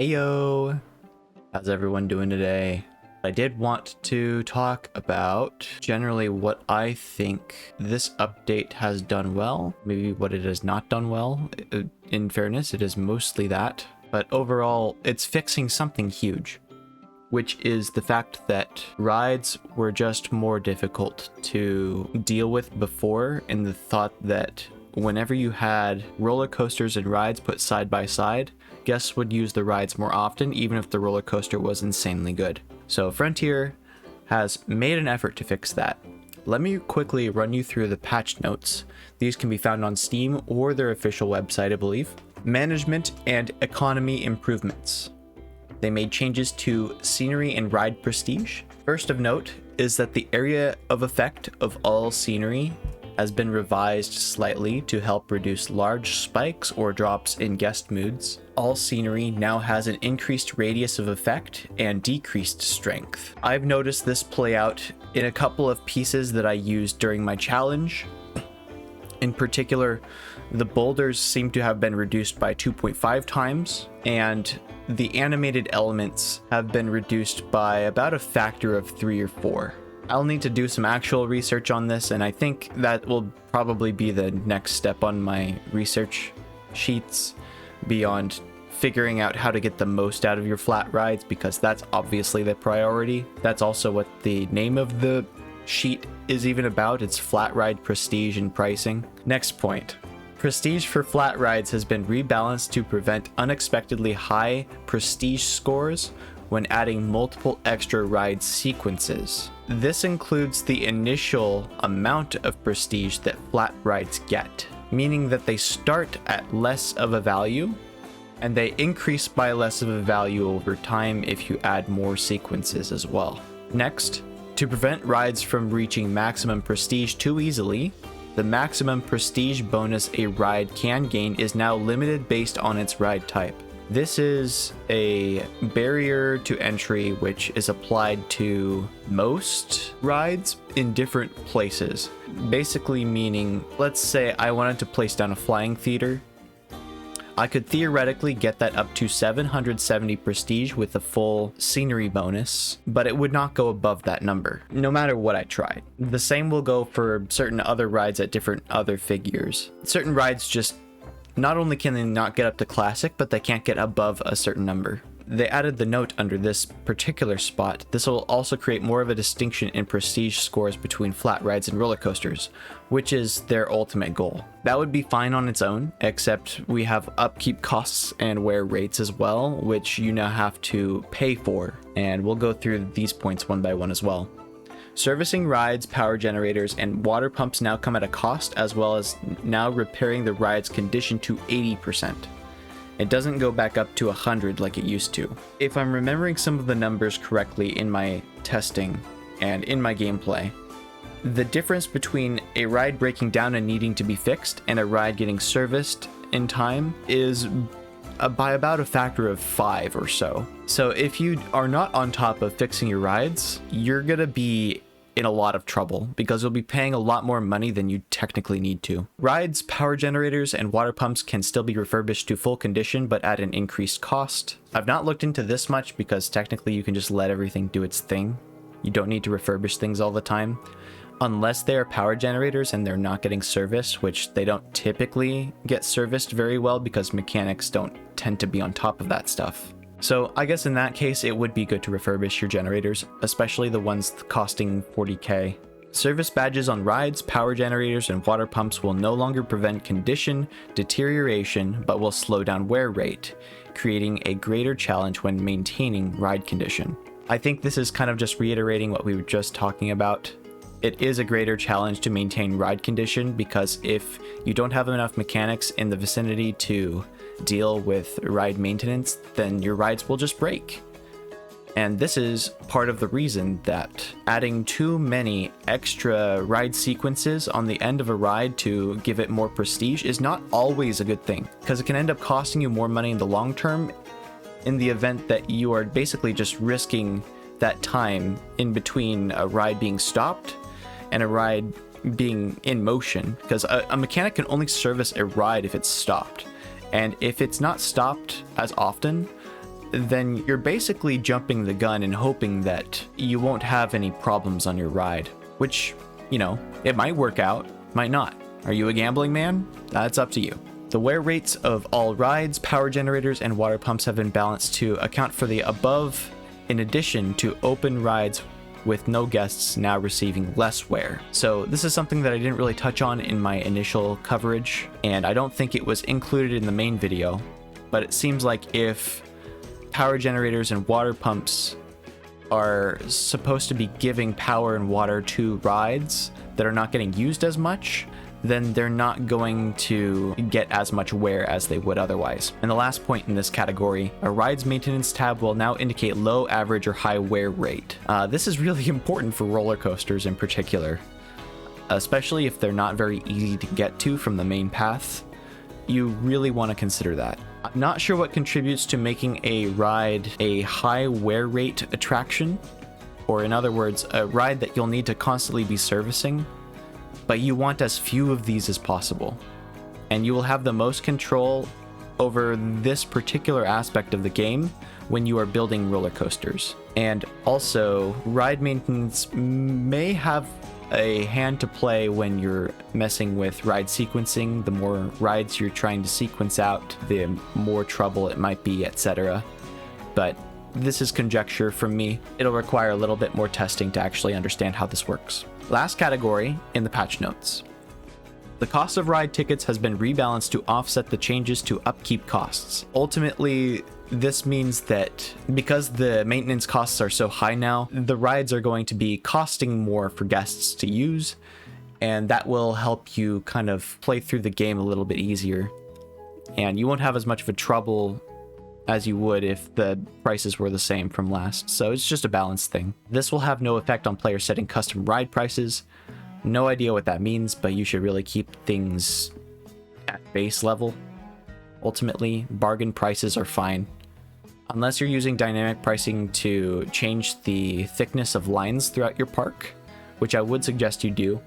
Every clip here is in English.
Heyo! How's everyone doing today? I did want to talk about generally what I think this update has done well, maybe what it has not done well. In fairness, it is mostly that, but overall, it's fixing something huge, which is the fact that rides were just more difficult to deal with before, in the thought that whenever you had roller coasters and rides put side by side, guests would use the rides more often, even if the roller coaster was insanely good. So Frontier has made an effort to fix that. Let me quickly run you through the patch notes. These can be found on Steam or their official website, I believe. Management and economy improvements. They made changes to scenery and ride prestige. First of note is that the area of effect of all scenery has been revised slightly to help reduce large spikes or drops in guest moods. All scenery now has an increased radius of effect and decreased strength. I've noticed this play out in a couple of pieces that I used during my challenge. In particular, the boulders seem to have been reduced by 2.5 times, and the animated elements have been reduced by about a factor of 3 or 4. I'll need to do some actual research on this, and I think that will probably be the next step on my research sheets, beyond figuring out how to get the most out of your flat rides, because that's obviously the priority. That's also what the name of the sheet is even about. It's flat ride prestige and pricing. Next point. Prestige for flat rides has been rebalanced to prevent unexpectedly high prestige scores when adding multiple extra ride sequences. This includes the initial amount of prestige that flat rides get, meaning that they start at less of a value, and they increase by less of a value over time if you add more sequences as well. Next, to prevent rides from reaching maximum prestige too easily, the maximum prestige bonus a ride can gain is now limited based on its ride type. This is a barrier to entry which is applied to most rides in different places. Basically meaning, let's say I wanted to place down a flying theater. I could theoretically get that up to 770 prestige with a full scenery bonus, but it would not go above that number, no matter what I tried. The same will go for certain other rides at different other figures. Certain rides just not only can they not get up to classic, but they can't get above a certain number. They added the note under this particular spot. This will also create more of a distinction in prestige scores between flat rides and roller coasters, which is their ultimate goal. That would be fine on its own, except we have upkeep costs and wear rates as well, which you now have to pay for, and we'll go through these points one by one as well. Servicing rides, power generators, and water pumps now come at a cost, as well as now repairing the ride's condition to 80%. It doesn't go back up to 100 like it used to. If I'm remembering some of the numbers correctly in my testing and in my gameplay, the difference between a ride breaking down and needing to be fixed and a ride getting serviced in time is by about a factor of 5 or so. So if you are not on top of fixing your rides, you're gonna be in a lot of trouble, because you'll be paying a lot more money than you technically need to. Rides, power generators, and water pumps can still be refurbished to full condition, but at an increased cost. I've not looked into this much, because technically you can just let everything do its thing. You don't need to refurbish things all the time, unless they are power generators and they're not getting serviced, which they don't typically get serviced very well because mechanics don't tend to be on top of that stuff. So I guess in that case, it would be good to refurbish your generators, especially the ones costing 40k. Service badges on rides, power generators, and water pumps will no longer prevent condition deterioration, but will slow down wear rate, creating a greater challenge when maintaining ride condition. I think this is kind of just reiterating what we were just talking about. It is a greater challenge to maintain ride condition, because if you don't have enough mechanics in the vicinity to deal with ride maintenance, then your rides will just break. And this is part of the reason that adding too many extra ride sequences on the end of a ride to give it more prestige is not always a good thing, because it can end up costing you more money in the long term, in the event that you are basically just risking that time in between a ride being stopped and a ride being in motion, because a mechanic can only service a ride if it's stopped. And if it's not stopped as often, then you're basically jumping the gun and hoping that you won't have any problems on your ride, which, you know, it might work out, might not. Are you a gambling man? That's up to you. The wear rates of all rides, power generators, and water pumps have been balanced to account for the above, in addition to open rides with no guests now receiving less wear. So this is something that I didn't really touch on in my initial coverage, and I don't think it was included in the main video, but it seems like if power generators and water pumps are supposed to be giving power and water to rides that are not getting used as much, then they're not going to get as much wear as they would otherwise. And the last point in this category, a ride's maintenance tab will now indicate low, average, or high wear rate. This is really important for roller coasters in particular, especially if they're not very easy to get to from the main path. You really want to consider that. I'm not sure what contributes to making a ride a high wear rate attraction, or in other words, a ride that you'll need to constantly be servicing, but you want as few of these as possible. And you will have the most control over this particular aspect of the game when you are building roller coasters. And also, ride maintenance may have a hand to play when you're messing with ride sequencing. The more rides you're trying to sequence out, the more trouble it might be, etc. But this is conjecture from me. It'll require a little bit more testing to actually understand how this works. Last category in the patch notes. The cost of ride tickets has been rebalanced to offset the changes to upkeep costs. Ultimately, this means that because the maintenance costs are so high now, the rides are going to be costing more for guests to use, and that will help you kind of play through the game a little bit easier. And you won't have as much of a trouble as you would if the prices were the same from last. So it's just a balance thing. This will have no effect on players setting custom ride prices. No idea what that means, but you should really keep things at base level. Ultimately, bargain prices are fine. Unless you're using dynamic pricing to change the thickness of lines throughout your park, which I would suggest you do.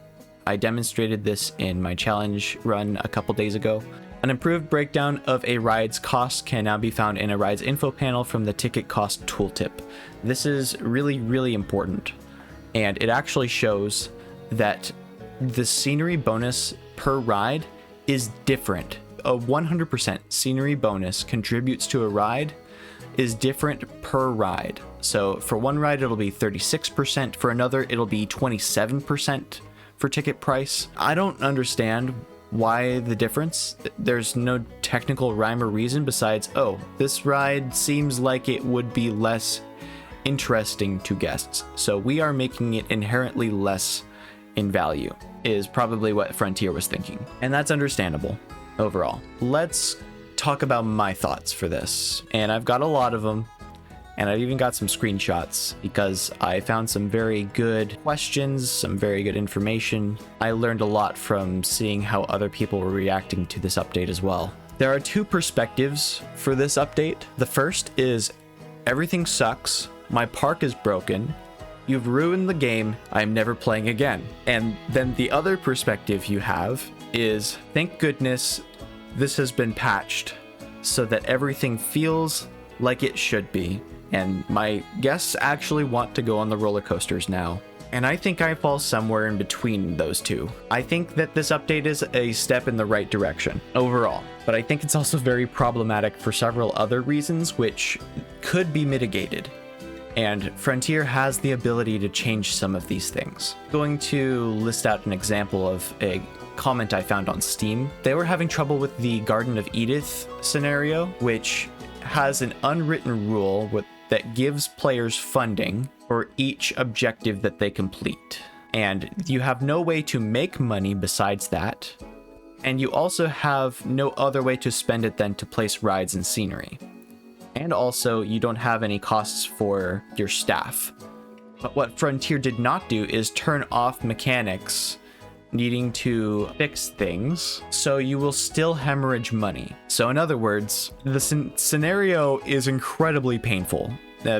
I demonstrated this in my challenge run a couple days ago. An improved breakdown of a ride's cost can now be found in a ride's info panel from the ticket cost tooltip. This is really, really important, and it actually shows that the scenery bonus per ride is different. A 100% scenery bonus contributes to a ride is different per ride. So for one ride, it'll be 36%. For another, it'll be 27% for ticket price. I don't understand why the difference. There's no technical rhyme or reason besides, oh, this ride seems like it would be less interesting to guests, so we are making it inherently less in value, is probably what Frontier was thinking. And that's understandable overall. Let's talk about my thoughts for this. And I've got a lot of them, and I've even got some screenshots because I found some very good questions, some very good information. I learned a lot from seeing how other people were reacting to this update as well. There are two perspectives for this update. The first is, everything sucks, my park is broken, you've ruined the game, I'm never playing again. And then the other perspective you have is, thank goodness this has been patched so that everything feels like it should be. And my guests actually want to go on the roller coasters now. And I think I fall somewhere in between those two. I think that this update is a step in the right direction overall, but I think it's also very problematic for several other reasons which could be mitigated. And Frontier has the ability to change some of these things. I'm going to list out an example of a comment I found on Steam. They were having trouble with the Garden of Edith scenario, which has an unwritten rule that gives players funding for each objective that they complete. And you have no way to make money besides that. And you also have no other way to spend it than to place rides and scenery. And also, you don't have any costs for your staff. But what Frontier did not do is turn off mechanics needing to fix things, so you will still hemorrhage money. So in other words, the scenario is incredibly painful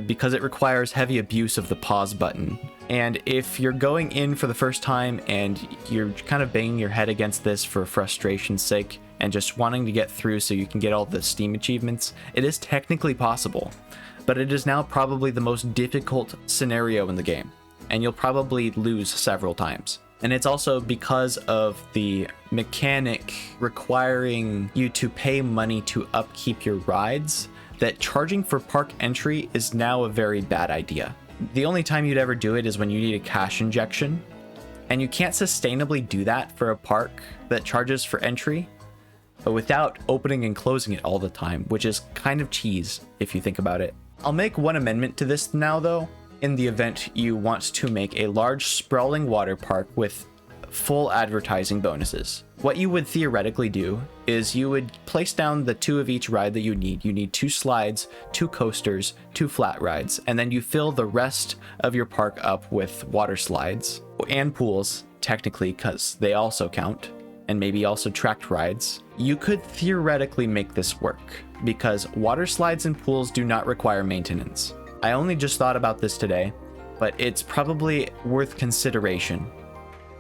because it requires heavy abuse of the pause button. And if you're going in for the first time and you're kind of banging your head against this for frustration's sake and just wanting to get through so you can get all the Steam achievements, it is technically possible, but it is now probably the most difficult scenario in the game, and you'll probably lose several times. And it's also because of the mechanic requiring you to pay money to upkeep your rides that charging for park entry is now a very bad idea. The only time you'd ever do it is when you need a cash injection, and you can't sustainably do that for a park that charges for entry, but without opening and closing it all the time, which is kind of cheese if you think about it. I'll make one amendment to this now though. In the event you want to make a large sprawling water park with full advertising bonuses, what you would theoretically do is you would place down the 2 of each ride that you need. You need 2 slides, 2 coasters, 2 flat rides, and then you fill the rest of your park up with water slides and pools, technically, because they also count, and maybe also tracked rides. You could theoretically make this work because water slides and pools do not require maintenance. I only just thought about this today, but it's probably worth consideration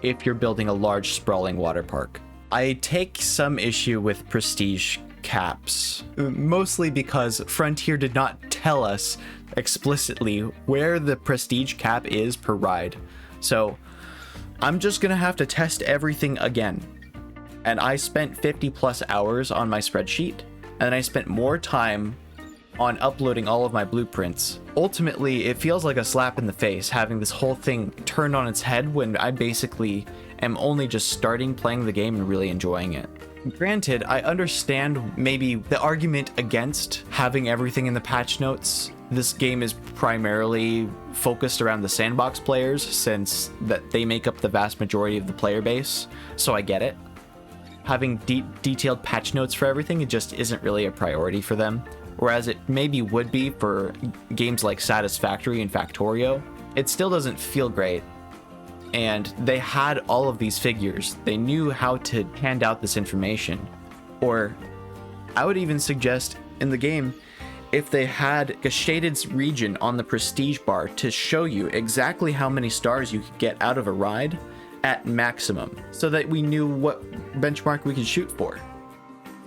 if you're building a large sprawling water park. I take some issue with prestige caps, mostly because Frontier did not tell us explicitly where the prestige cap is per ride. So I'm just gonna have to test everything again. And I spent 50 plus hours on my spreadsheet, and then I spent more time on uploading all of my blueprints. Ultimately, it feels like a slap in the face having this whole thing turned on its head when I basically am only just starting playing the game and really enjoying it. Granted, I understand maybe the argument against having everything in the patch notes. This game is primarily focused around the sandbox players since that they make up the vast majority of the player base, so I get it. Having detailed patch notes for everything, it just isn't really a priority for them. Whereas it maybe would be for games like Satisfactory and Factorio, it still doesn't feel great. And they had all of these figures. They knew how to hand out this information. Or I would even suggest in the game, if they had a shaded region on the prestige bar to show you exactly how many stars you could get out of a ride at maximum, so that we knew what benchmark we could shoot for.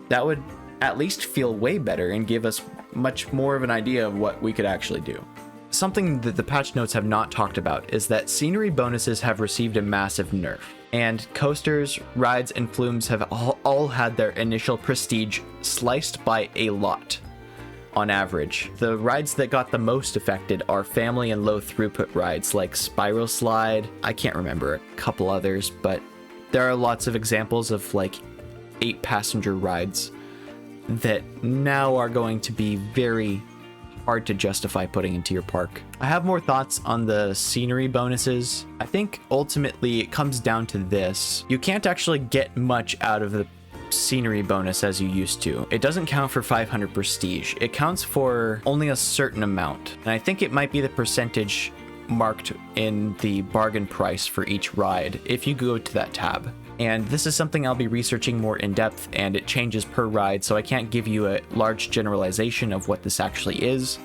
That would at least feel way better and give us much more of an idea of what we could actually do. Something that the patch notes have not talked about is that scenery bonuses have received a massive nerf, and coasters, rides, and flumes have all had their initial prestige sliced by a lot. On average, the rides that got the most affected are family and low throughput rides like Spiral Slide, I can't remember a couple others, but there are lots of examples of like 8 passenger rides that now are going to be very hard to justify putting into your park. I have more thoughts on the scenery bonuses. I think ultimately it comes down to this. You can't actually get much out of the scenery bonus as you used to. It doesn't count for 500 prestige. It counts for only a certain amount. And I think it might be the percentage marked in the bargain price for each ride if you go to that tab. And this is something I'll be researching more in depth, and it changes per ride, so I can't give you a large generalization of what this actually is,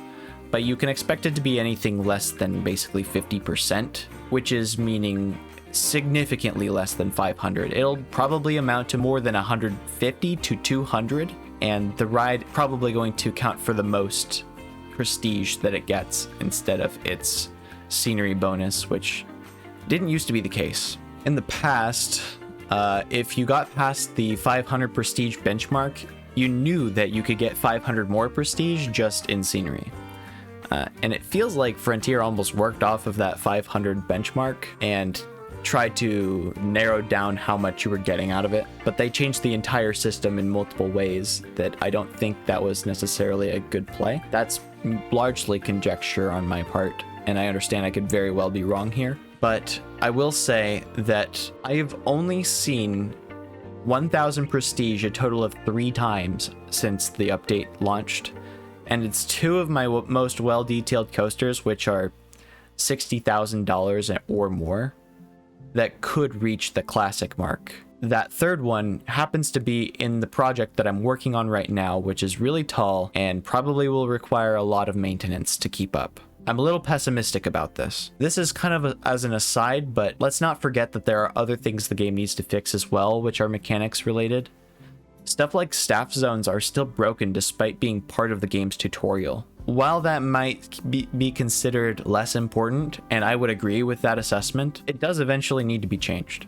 but you can expect it to be anything less than basically 50%, which is meaning significantly less than 500. It'll probably amount to more than 150 to 200, and the ride probably going to count for the most prestige that it gets instead of its scenery bonus, which didn't used to be the case. In the past, if you got past the 500 prestige benchmark, you knew that you could get 500 more prestige just in scenery. And it feels like Frontier almost worked off of that 500 benchmark and tried to narrow down how much you were getting out of it. But they changed the entire system in multiple ways that I don't think that was necessarily a good play. That's largely conjecture on my part, and I understand I could very well be wrong here. But I will say that I've only seen 1000 prestige a total of 3 times since the update launched. And it's 2 of my most well-detailed coasters, which are $60,000 or more, that could reach the classic mark. That 3rd one happens to be in the project that I'm working on right now, which is really tall and probably will require a lot of maintenance to keep up. I'm a little pessimistic about this. This is kind of as an aside, but let's not forget that there are other things the game needs to fix as well, which are mechanics related. Stuff like staff zones are still broken despite being part of the game's tutorial. While that might be considered less important, and I would agree with that assessment, it does eventually need to be changed.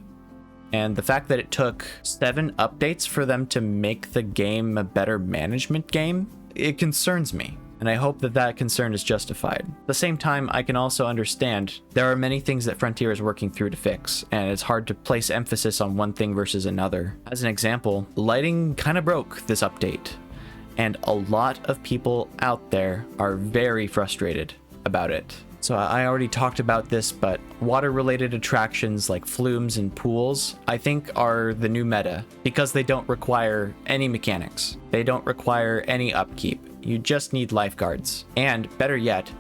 And the fact that it took 7 updates for them to make the game a better management game, it concerns me. And I hope that that concern is justified. At the same time, I can also understand there are many things that Frontier is working through to fix, and it's hard to place emphasis on one thing versus another. As an example, lighting kind of broke this update, and a lot of people out there are very frustrated about it. So I already talked about this, but water-related attractions like flumes and pools, I think are the new meta because they don't require any mechanics. They don't require any upkeep. You just need lifeguards. And better yet,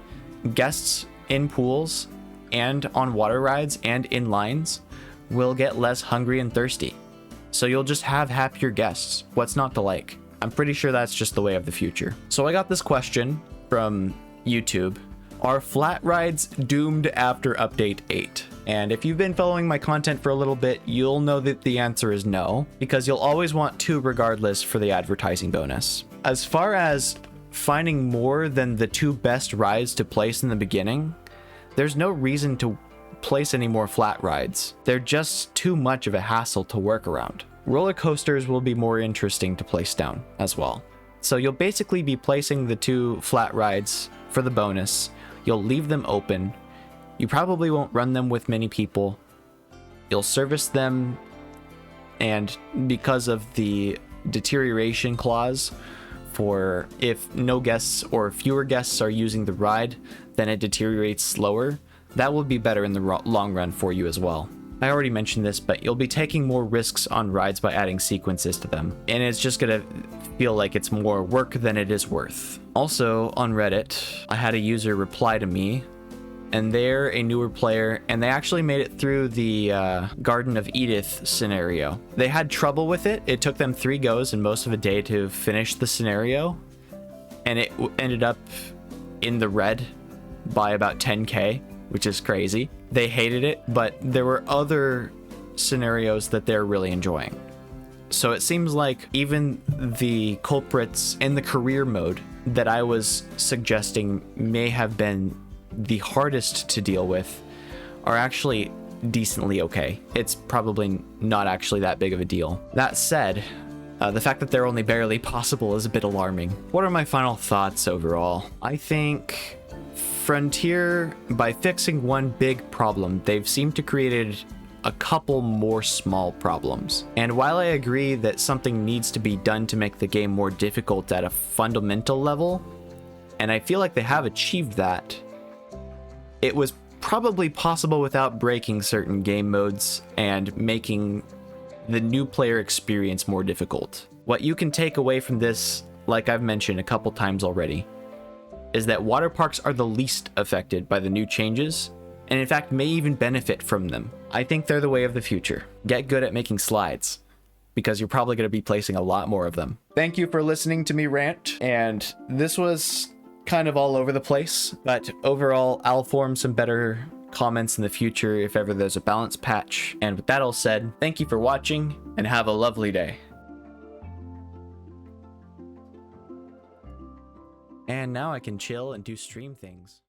guests in pools and on water rides and in lines will get less hungry and thirsty. So you'll just have happier guests. What's not to like? I'm pretty sure that's just the way of the future. So I got this question from YouTube. Are flat rides doomed after update 8? And if you've been following my content for a little bit, you'll know that the answer is no, because you'll always want 2 regardless for the advertising bonus. As far as finding more than the 2 best rides to place in the beginning, there's no reason to place any more flat rides. They're just too much of a hassle to work around. Roller coasters will be more interesting to place down as well. So you'll basically be placing the 2 flat rides for the bonus. You'll leave them open. You probably won't run them with many people. You'll service them, and because of the deterioration clause for if no guests or fewer guests are using the ride, then it deteriorates slower. That will be better in the long run for you as well. I already mentioned this, but you'll be taking more risks on rides by adding sequences to them, and it's just gonna feel like it's more work than it is worth. Also, on Reddit, I had a user reply to me, and they're a newer player, and they actually made it through the Garden of Edith scenario. They had trouble with it. It took them 3 goes and most of a day to finish the scenario, and it ended up in the red by about 10k, which is crazy. They hated it, but there were other scenarios that they're really enjoying. So it seems like even the culprits in the career mode that I was suggesting may have been the hardest to deal with are actually decently okay. It's probably not actually that big of a deal. That said, the fact that they're only barely possible is a bit alarming. What are my final thoughts overall? I think Frontier, by fixing one big problem, they've seemed to create a couple more small problems. And while I agree that something needs to be done to make the game more difficult at a fundamental level, and I feel like they have achieved that, it was probably possible without breaking certain game modes and making the new player experience more difficult. What you can take away from this, like I've mentioned a couple times already, is that water parks are the least affected by the new changes, and in fact may even benefit from them. I think they're the way of the future. Get good at making slides, because you're probably going to be placing a lot more of them. Thank you for listening to me rant, and this was kind of all over the place, but overall I'll form some better comments in the future if ever there's a balance patch. And with that all said, thank you for watching, and have a lovely day. And now I can chill and do stream things.